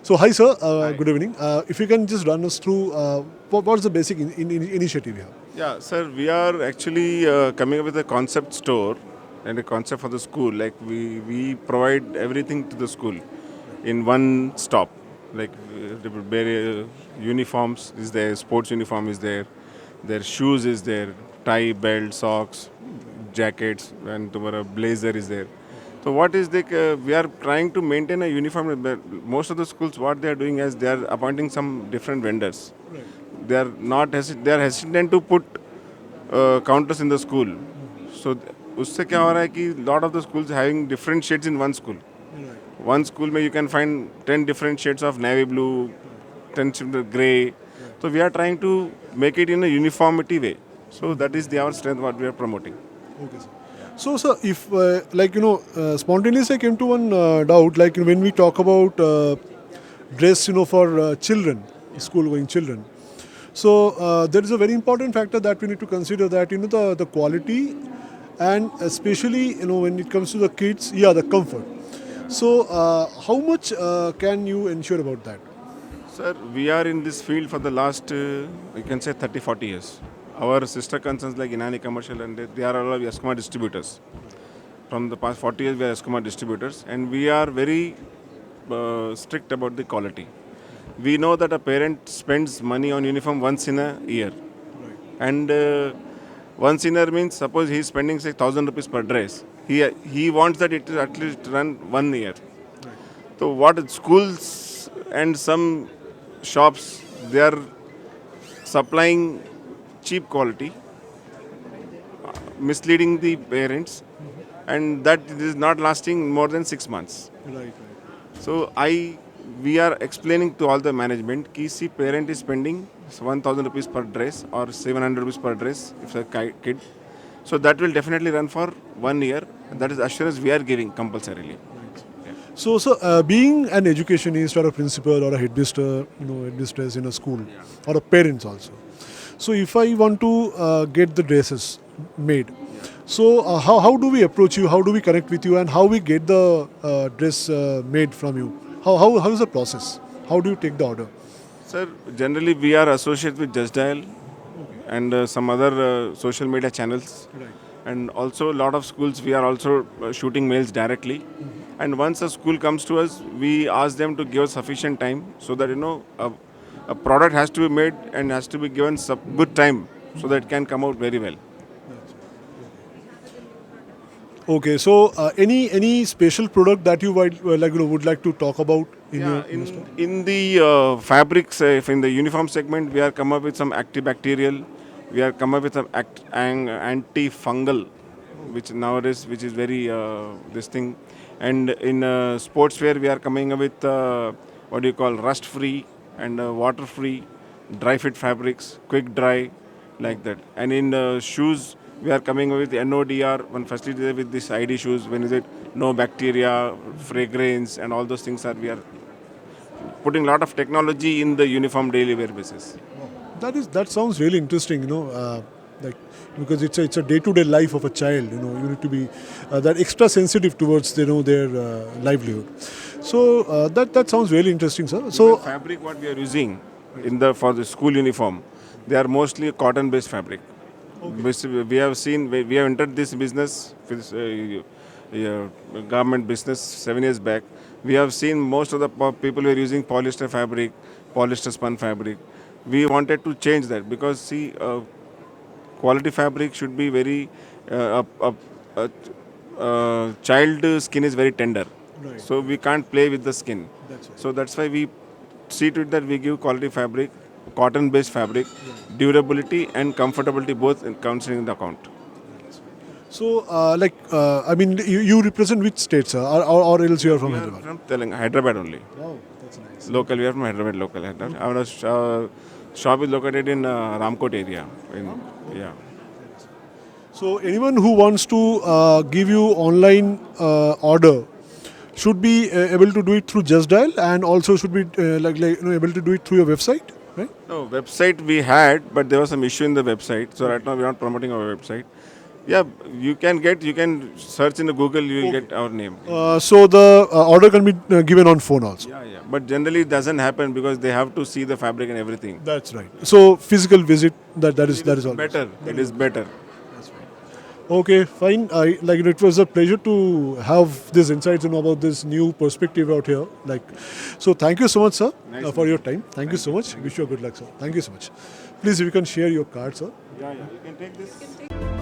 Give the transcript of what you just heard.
So, hi sir, Hi. good evening. If you can just run us through what's the basic initiative here? Yeah, sir, we are actually coming up with a concept store and a concept for the school. Like we provide everything to the school in one stop. Like the uniforms is there, sports uniform is there, their shoes is there, tie, belt, socks, jackets, and tomorrow blazer is there. So what is the we are trying to maintain a uniform. But most of the schools, what they are doing is they are appointing some different vendors. They are not they are hesitant to put counters in the school. So उससे क्या हो रहा है कि lot of the schools having different shades in one school. One school में you can find 10 different shades of navy blue, 10 shades of grey. So we are trying to make it in a uniformity way. So that is our strength what we are promoting. Okay, sir. So, sir, if spontaneously I came to one doubt, like when we talk about dress, for children, school-going children. So there is a very important factor that we need to consider that the quality and especially when it comes to the kids, yeah, the comfort. So how much can you ensure about that? Sir, we are in this field for the last, you can say 30, 40 years. Our sister concerns like Inani Commercial and they are all Eskimo distributors. From the past 40 years, we are Eskimo distributors and we are very strict about the quality. We know that a parent spends money on uniform once in a year. And once in a year means suppose he is spending say 1,000 rupees per dress. He wants that it is at least run 1 year. So what schools and some shops, they are supplying cheap quality, misleading the parents, and that is not lasting more than 6 months. Right. So we are explaining to all the management कि see parent is spending 1,000 rupees per dress or 700 rupees per dress if a kid. So that will definitely run for 1 year. That is assurance we are giving compulsorily. So, being an educationist or a principal or a headmistress, headmistress in a school, or a parents also. So, if I want to get the dresses made, so how do we approach you? How do we connect with you? And how we get the dress made from you? How is the process? How do you take the order? Sir, generally we are associated with Just Dial and some other social media channels. Right. And also a lot of schools we are also shooting mails directly. And once a school comes to us, we ask them to give us sufficient time so that a product has to be made and has to be given good time so that it can come out very well. Okay, so any special product that you would like to talk about in Yeah, your store? in the fabrics, if in the uniform segment, we are come up with some antibacterial. We are come up with some antifungal, which nowadays which is very this thing. And in sportswear, we are coming up with what do you call rust-free and water-free, dry-fit fabrics, quick dry, like that. And in shoes, we are coming up with NODR, one facility with this ID shoes. When is it? No bacteria, fragrance, and all those things are we are putting a lot of technology in the uniform daily wear basis. That sounds really interesting. Like because it's a day-to-day life of a child. You need to be that extra sensitive towards their livelihood. So that sounds really interesting, sir. So Even fabric what we are using in the for the school uniform, they are mostly cotton-based fabric. We have seen we have entered this business, this, garment business 7 years back. We have seen most of the people were using polyester fabric, polyester spun fabric. We wanted to change that because see, quality fabric should be very child skin is very tender. Right. So we can't play with the skin. That's right. So that's why we see to it that we give quality fabric, cotton-based fabric, durability and comfortability both in considering the account. So, I mean, you represent which state, sir? Or else you are from We are Hyderabad? from Hyderabad only. Wow, that's nice. Local, we are from Hyderabad local. Our shop is located in Ramkot area. Yeah. So, anyone who wants to give you online order should be able to do it through Just Dial, and also should be able to do it through your website, right? No, website we had, but there was some issue in the website. So right now we are not promoting our website. Yeah, you can search in the Google, you will get our name. So the order can be given on phone also. Yeah. But generally it doesn't happen because they have to see the fabric and everything. That's right. So physical visit, that is all. Better. It is better. Okay, fine. It was a pleasure to have these insights about this new perspective out here. So thank you so much, sir, for your time. Thank you so much. Wish you a good luck, sir. Thank you so much. Please, if you can share your card, sir. Yeah. You can take this.